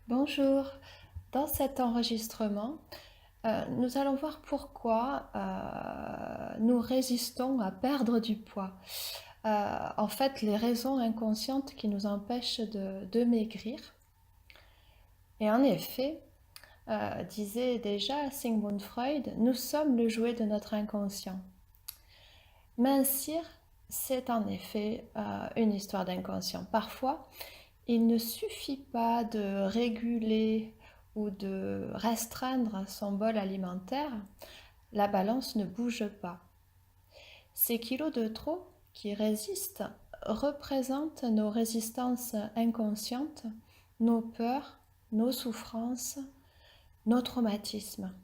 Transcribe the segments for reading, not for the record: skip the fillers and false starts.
Bonjour, dans cet enregistrement, nous allons voir pourquoi nous résistons à perdre du poids. En fait, les raisons inconscientes qui nous empêchent de maigrir. Et en effet, disait déjà Sigmund Freud, nous sommes le jouet de notre inconscient. Mincir, c'est en effet une histoire d'inconscient. Parfois, il ne suffit pas de réguler ou de restreindre son bol alimentaire, la balance ne bouge pas. Ces kilos de trop qui résistent représentent nos résistances inconscientes, nos peurs, nos souffrances, nos traumatismes.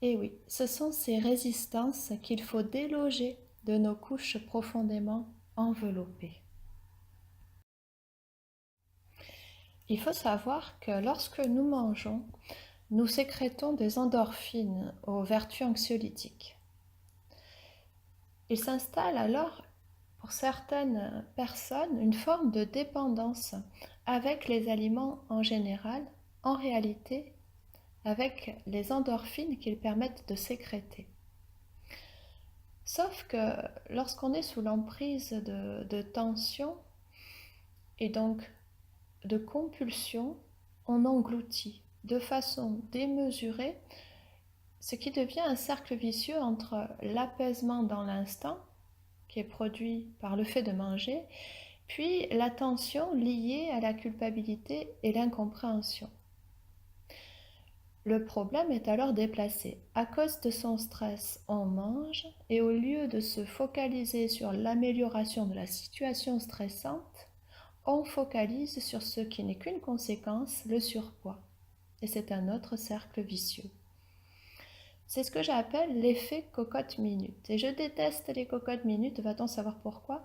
Et oui, ce sont ces résistances qu'il faut déloger de nos couches profondément enveloppées. Il faut savoir que lorsque nous mangeons, nous sécrétons des endorphines aux vertus anxiolytiques. Il s'installe alors, pour certaines personnes, une forme de dépendance avec les aliments en général, en réalité, avec les endorphines qu'ils permettent de sécréter. Sauf que lorsqu'on est sous l'emprise de tension et donc de compulsion, on engloutit de façon démesurée, ce qui devient un cercle vicieux entre l'apaisement dans l'instant, qui est produit par le fait de manger, puis la tension liée à la culpabilité et l'incompréhension. Le problème est alors déplacé. À cause de son stress, on mange et au lieu de se focaliser sur l'amélioration de la situation stressante, on focalise sur ce qui n'est qu'une conséquence, le surpoids. Et c'est un autre cercle vicieux. C'est ce que j'appelle l'effet cocotte-minute. Et je déteste les cocottes-minutes, va-t-on savoir pourquoi?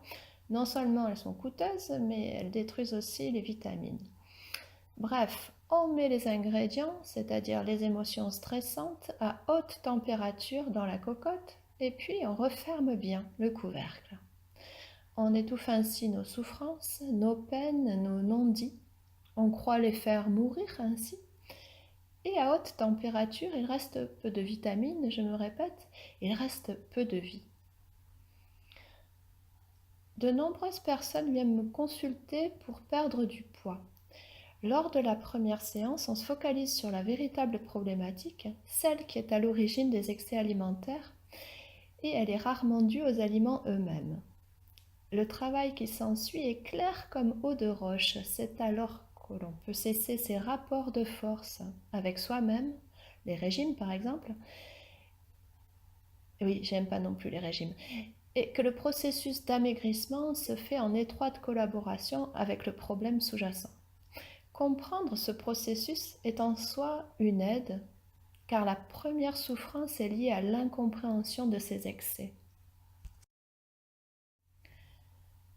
Non seulement elles sont coûteuses, mais elles détruisent aussi les vitamines. Bref, on met les ingrédients, c'est-à-dire les émotions stressantes, à haute température dans la cocotte, et puis on referme bien le couvercle. On étouffe ainsi nos souffrances, nos peines, nos non-dits. On croit les faire mourir ainsi. Et à haute température, il reste peu de vitamines, je me répète, il reste peu de vie. De nombreuses personnes viennent me consulter pour perdre du poids. Lors de la première séance, on se focalise sur la véritable problématique, celle qui est à l'origine des excès alimentaires, et elle est rarement due aux aliments eux-mêmes. Le travail qui s'ensuit est clair comme eau de roche. C'est alors que l'on peut cesser ces rapports de force avec soi-même, les régimes par exemple. Oui, j'aime pas non plus les régimes. Et que le processus d'amaigrissement se fait en étroite collaboration avec le problème sous-jacent. Comprendre ce processus est en soi une aide, car la première souffrance est liée à l'incompréhension de ces excès.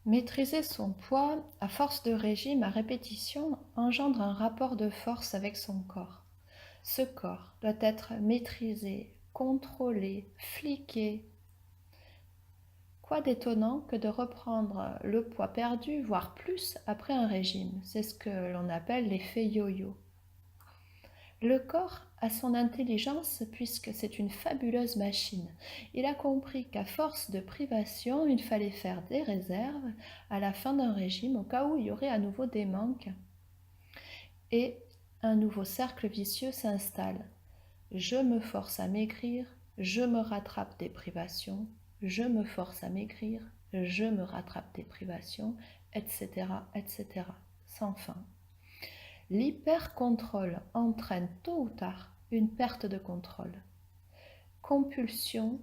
Maîtriser son poids, à force de régime à répétition, engendre un rapport de force avec son corps. Ce corps doit être maîtrisé, contrôlé, fliqué. Quoi d'étonnant que de reprendre le poids perdu, voire plus, après un régime. C'est ce que l'on appelle l'effet yo-yo. Le corps a son intelligence puisque c'est une fabuleuse machine. Il a compris qu'à force de privation, il fallait faire des réserves à la fin d'un régime au cas où il y aurait à nouveau des manques. Et un nouveau cercle vicieux s'installe. Je me force à maigrir, je me rattrape des privations, je me force à maigrir, je me rattrape des privations, etc., etc., sans fin. L'hypercontrôle entraîne tôt ou tard une perte de contrôle. Compulsion,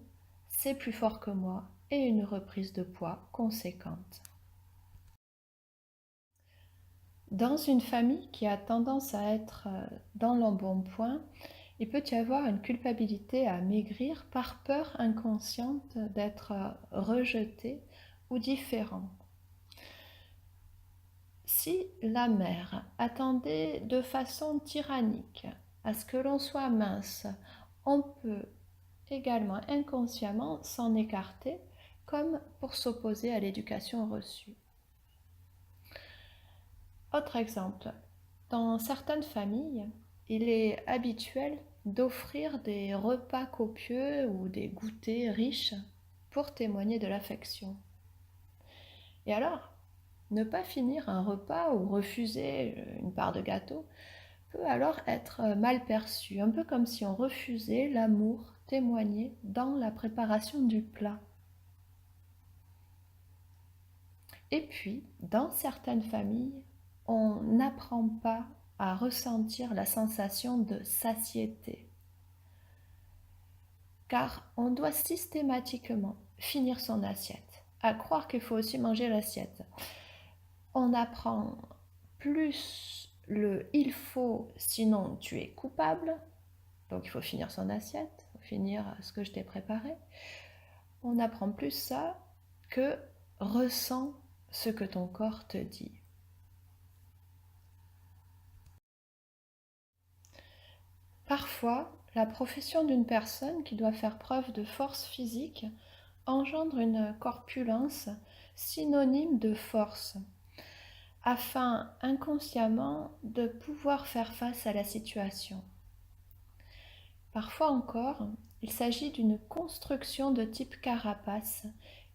c'est plus fort que moi et une reprise de poids conséquente. Dans une famille qui a tendance à être dans l'embonpoint, il peut y avoir une culpabilité à maigrir par peur inconsciente d'être rejeté ou différent. Si la mère attendait de façon tyrannique à ce que l'on soit mince, on peut également inconsciemment s'en écarter comme pour s'opposer à l'éducation reçue. Autre exemple, Dans certaines familles, il est habituel d'offrir des repas copieux ou des goûters riches pour témoigner de l'affection. Et alors, ne pas finir un repas ou refuser une part de gâteau peut alors être mal perçu, un peu comme si on refusait l'amour témoigné dans la préparation du plat. Et puis, dans certaines familles, on n'apprend pas à ressentir la sensation de satiété, car on doit systématiquement finir son assiette, à croire qu'il faut aussi manger l'assiette. On apprend plus le il faut, sinon tu es coupable, donc il faut finir son assiette, il faut finir ce que je t'ai préparé. On apprend plus ça que ressens ce que ton corps te dit. Parfois, la profession d'une personne qui doit faire preuve de force physique engendre une corpulence synonyme de force, afin inconsciemment de pouvoir faire face à la situation. Parfois encore, il s'agit d'une construction de type carapace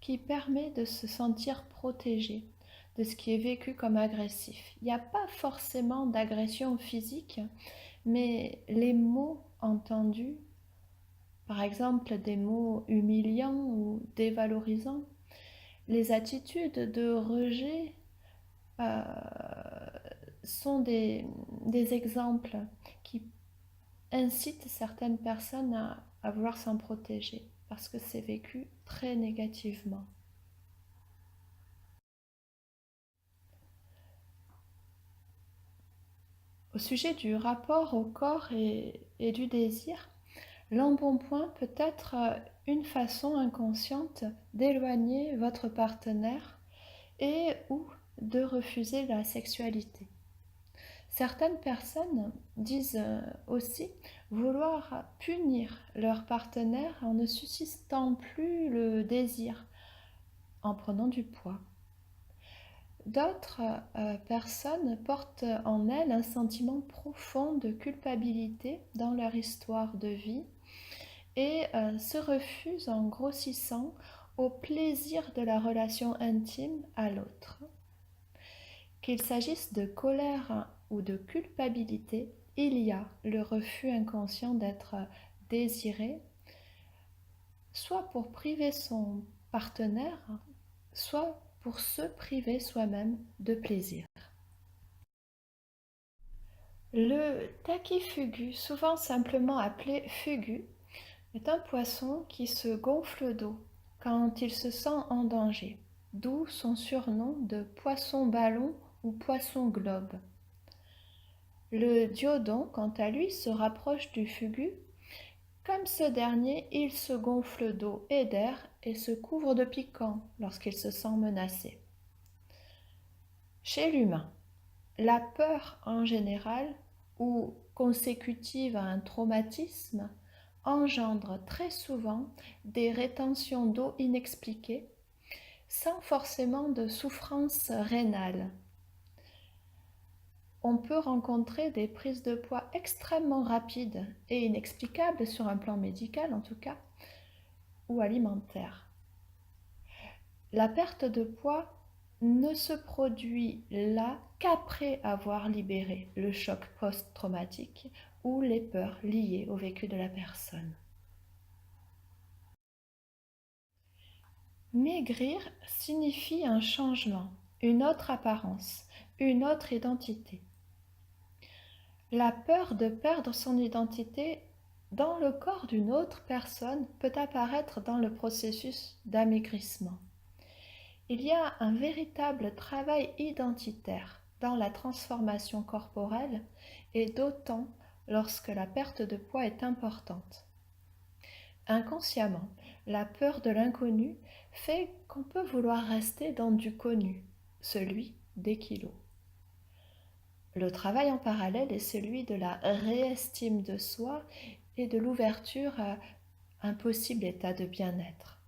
qui permet de se sentir protégé de ce qui est vécu comme agressif. Il n'y a pas forcément d'agression physique, mais les mots entendus, par exemple des mots humiliants ou dévalorisants, les attitudes de rejet euh, sont des exemples qui incitent certaines personnes à vouloir s'en protéger parce que c'est vécu très négativement. Au sujet du rapport au corps et du désir, l'embonpoint peut être une façon inconsciente d'éloigner votre partenaire et ou de refuser la sexualité. Certaines personnes disent aussi vouloir punir leur partenaire en ne suscitant plus le désir, en prenant du poids. D'autres personnes portent en elles un sentiment profond de culpabilité dans leur histoire de vie et se refusent en grossissant au plaisir de la relation intime à l'autre. Qu'il s'agisse de colère ou de culpabilité, il y a le refus inconscient d'être désiré, soit pour priver son partenaire, soit pour se priver soi-même de plaisir. Le takifugu, souvent simplement appelé fugu, est un poisson qui se gonfle d'eau quand il se sent en danger, d'où son surnom de poisson ballon ou poisson globe. Le diodon, quant à lui, se rapproche du fugu. Comme ce dernier, il se gonfle d'eau et d'air et se couvre de piquant lorsqu'il se sent menacé. Chez l'humain, la peur en général, ou consécutive à un traumatisme, engendre très souvent des rétentions d'eau inexpliquées, sans forcément de souffrance rénale. On peut rencontrer des prises de poids extrêmement rapides et inexplicables sur un plan médical en tout cas, ou alimentaire. La perte de poids ne se produit là qu'après avoir libéré le choc post-traumatique ou les peurs liées au vécu de la personne. Maigrir signifie un changement, une autre apparence, une autre identité. La peur de perdre son identité dans le corps d'une autre personne peut apparaître dans le processus d'amaigrissement. Il y a un véritable travail identitaire dans la transformation corporelle et d'autant lorsque la perte de poids est importante. Inconsciemment, la peur de l'inconnu fait qu'on peut vouloir rester dans du connu, celui des kilos. Le travail en parallèle est celui de la réestime de soi et de l'ouverture à un possible état de bien-être.